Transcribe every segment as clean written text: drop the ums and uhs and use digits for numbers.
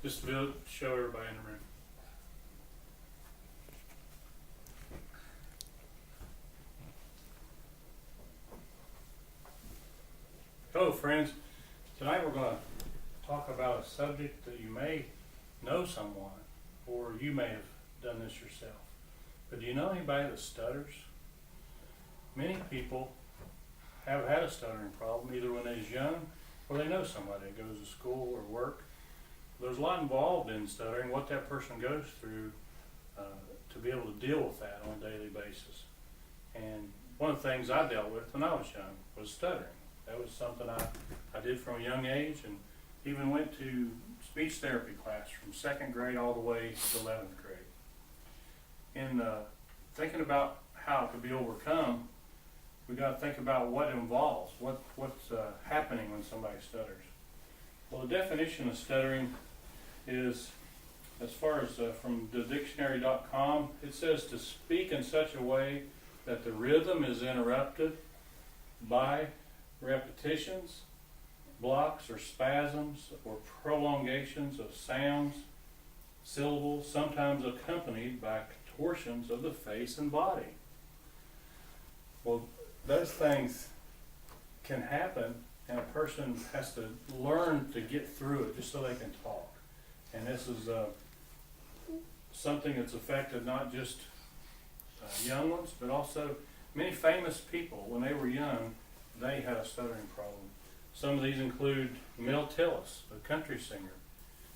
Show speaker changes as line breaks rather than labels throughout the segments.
Just to show everybody in the room. Hello friends, tonight we're going to talk about a subject that you may know someone, or you may have done this yourself. But do you know anybody that stutters? Many people have had a stuttering problem, either when they was young, or they know somebody that goes to school or work. There's a lot involved in stuttering, what that person goes through to be able to deal with that on a daily basis. And one of the things I dealt with when I was young was stuttering. That was something I did from a young age, and even went to speech therapy class from 2nd grade all the way to 11th grade. In thinking about how it could be overcome, we got to think about what it involves, what's happening when somebody stutters. Well, the definition of stuttering is, as far as from the dictionary.com, it says to speak in such a way that the rhythm is interrupted by repetitions, blocks or spasms or prolongations of sounds, syllables, sometimes accompanied by contortions of the face and body. Well, those things can happen, and a person has to learn to get through it just so they can talk. And this is something that's affected not just young ones, but also many famous people. When they were young, they had a stuttering problem. Some of these include Mel Tillis, the country singer.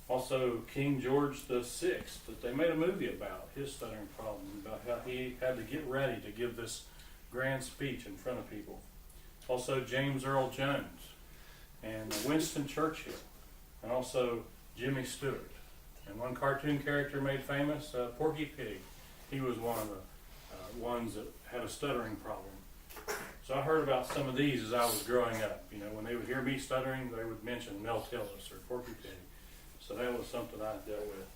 Also King George VI, that they made a movie about his stuttering problem, about how he had to get ready to give this grand speech in front of people. Also James Earl Jones, and Winston Churchill, and also Jimmy Stewart. And one cartoon character made famous, Porky Pig. He was one of the ones that had a stuttering problem. So I heard about some of these as I was growing up. You know, when they would hear me stuttering, they would mention Mel Tillis or Porky Pig. So that was something I dealt with.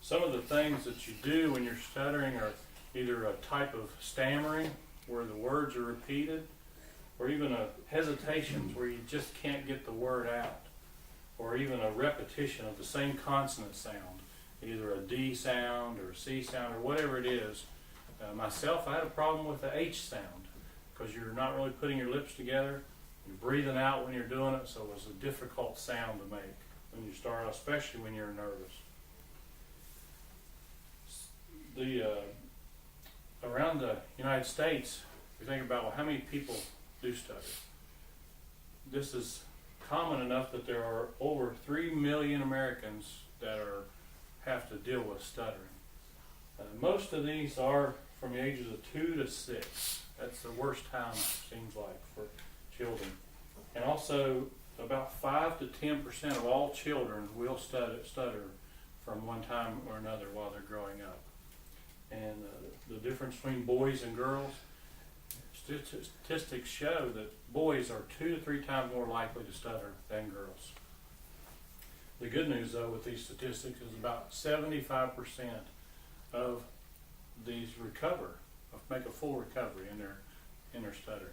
Some of the things that you do when you're stuttering are either a type of stammering, where the words are repeated, or even a hesitations where you just can't get the word out, or even a repetition of the same consonant sound, either a D sound or a C sound or whatever it is. Myself, I had a problem with the H sound, because you're not really putting your lips together. You're breathing out when you're doing it, so it was a difficult sound to make when you start, especially when you're nervous. Around the United States, you think about, well, how many people do stutter? This is common enough that there are over 3 million Americans that have to deal with stuttering. Most of these are from the ages of 2 to 6. That's the worst time, it seems like, for children. And also, about 5 to 10% of all children will stutter from one time or another while they're growing up. And the difference between boys and girls, statistics show that boys are 2 to 3 times more likely to stutter than girls. The good news, though, with these statistics is about 75% of these recover, make a full recovery in their stuttering.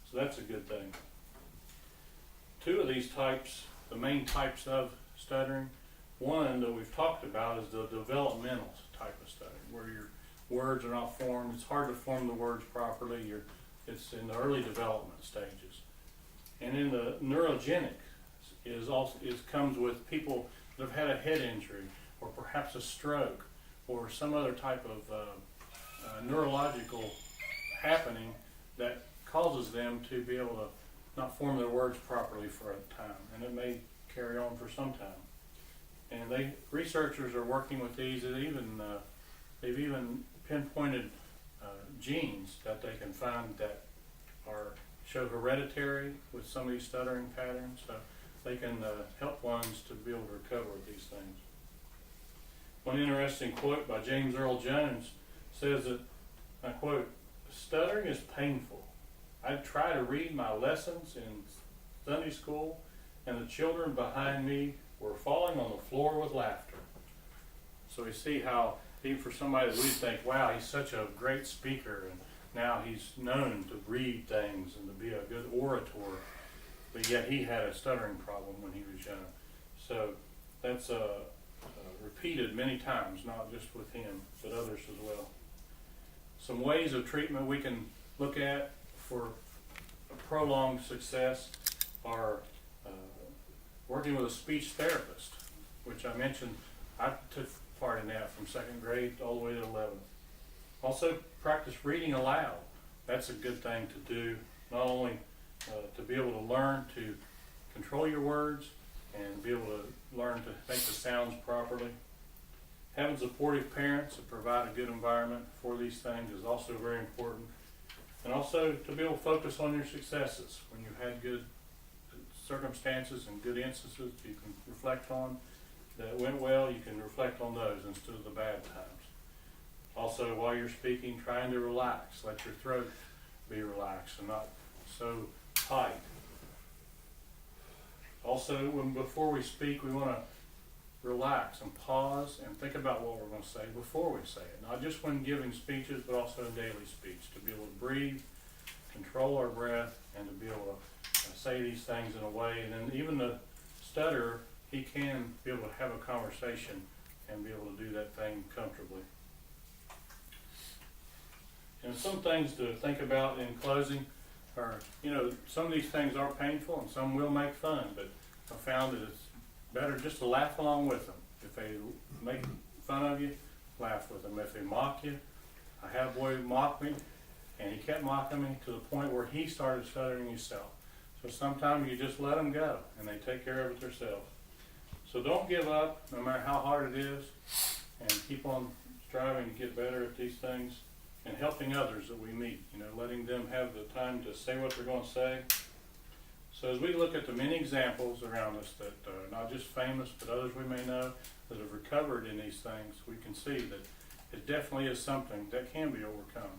So that's a good thing. 2 of these types, the main types of stuttering, one that we've talked about is the developmental type of stuttering, where your words are not formed. It's hard to form the words properly. It's in the early development stages. And in the neurogenic comes with people that have had a head injury, or perhaps a stroke, or some other type of neurological happening that causes them to be able to not form their words properly for a time, and it may carry on for some time. And researchers are working with these. They've even pinpointed genes that they can find that show hereditary with some of these stuttering patterns, so they can help ones to be able to recover with these things. One interesting quote by James Earl Jones says that, I quote, "Stuttering is painful. I'd try to read my lessons in Sunday school, and the children behind me were falling on the floor with laughter." So we see how, even for somebody that we think, wow, he's such a great speaker, and now he's known to read things and to be a good orator, but yet he had a stuttering problem when he was young. So that's repeated many times, not just with him, but others as well. Some ways of treatment we can look at for a prolonged success are working with a speech therapist, which I mentioned. I took part in that from 2nd grade all the way to 11th. Also, practice reading aloud. That's a good thing to do, not only to be able to learn to control your words and be able to learn to make the sounds properly. Having supportive parents that provide a good environment for these things is also very important. And also to be able to focus on your successes. When you've had good circumstances and good instances you can reflect on that went well, you can reflect on those instead of the bad times. Also, while you're speaking, trying to relax. Let your throat be relaxed and not so tight. Also, before we speak, we want to relax and pause and think about what we're going to say before we say it. Not just when giving speeches, but also in daily speech. To be able to breathe, control our breath, and to be able to say these things in a way. And then even the stutterer, he can be able to have a conversation and be able to do that thing comfortably. And some things to think about in closing are, some of these things are painful and some will make fun, but I found that it's better just to laugh along with them. If they make fun of you, laugh with them. If they mock you, I had a boy mock me, and he kept mocking me to the point where he started stuttering himself. So sometimes you just let them go, and they take care of it themselves. So don't give up, no matter how hard it is, and keep on striving to get better at these things, and helping others that we meet, letting them have the time to say what they're going to say. So as we look at the many examples around us that are not just famous, but others we may know that have recovered in these things, we can see that it definitely is something that can be overcome.